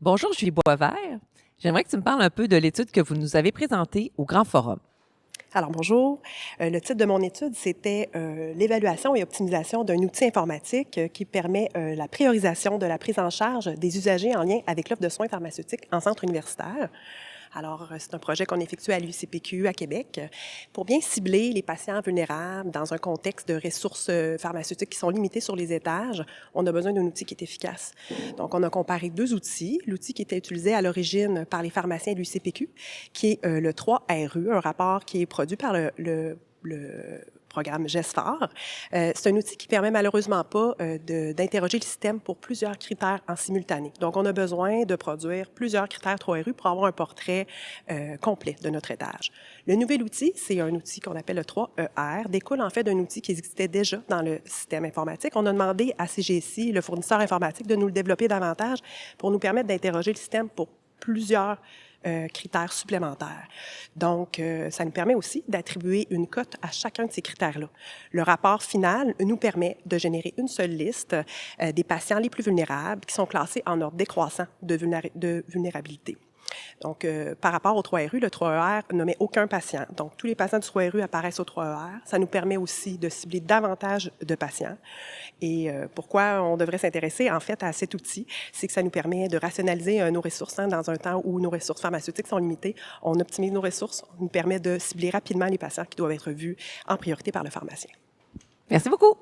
Bonjour Julie Boisvert. J'aimerais que tu me parles un peu de l'étude que vous nous avez présentée au Grand Forum. Alors bonjour. Le titre de mon étude, c'était l'évaluation et optimisation d'un outil informatique qui permet la priorisation de la prise en charge des usagers en lien avec l'offre de soins pharmaceutiques en centre universitaire. Alors, c'est un projet qu'on effectue à l'UCPQ à Québec pour bien cibler les patients vulnérables dans un contexte de ressources pharmaceutiques qui sont limitées sur les étages. On a besoin d'un outil qui est efficace. Donc, on a comparé deux outils. L'outil qui était utilisé à l'origine par les pharmaciens de l'UCPQ, qui est le 3RU, un rapport qui est produit par le programme GESFAR. C'est un outil qui permet malheureusement pas d'interroger le système pour plusieurs critères en simultané. Donc, on a besoin de produire plusieurs critères 3RU pour avoir un portrait complet de notre étage. Le nouvel outil, c'est un outil qu'on appelle le 3ER, découle en fait d'un outil qui existait déjà dans le système informatique. On a demandé à CGSI, le fournisseur informatique, de nous le développer davantage pour nous permettre d'interroger le système pour plusieurs critères supplémentaires. Donc, ça nous permet aussi d'attribuer une cote à chacun de ces critères-là. Le rapport final nous permet de générer une seule liste des patients les plus vulnérables qui sont classés en ordre décroissant de vulnérabilité. Donc, par rapport au 3RU, le 3ER ne met aucun patient. Donc, tous les patients du 3RU apparaissent au 3ER. Ça nous permet aussi de cibler davantage de patients. Et pourquoi on devrait s'intéresser, en fait, à cet outil? C'est que ça nous permet de rationaliser nos ressources dans un temps où nos ressources pharmaceutiques sont limitées. On optimise nos ressources. On nous permet de cibler rapidement les patients qui doivent être vus en priorité par le pharmacien. Merci beaucoup.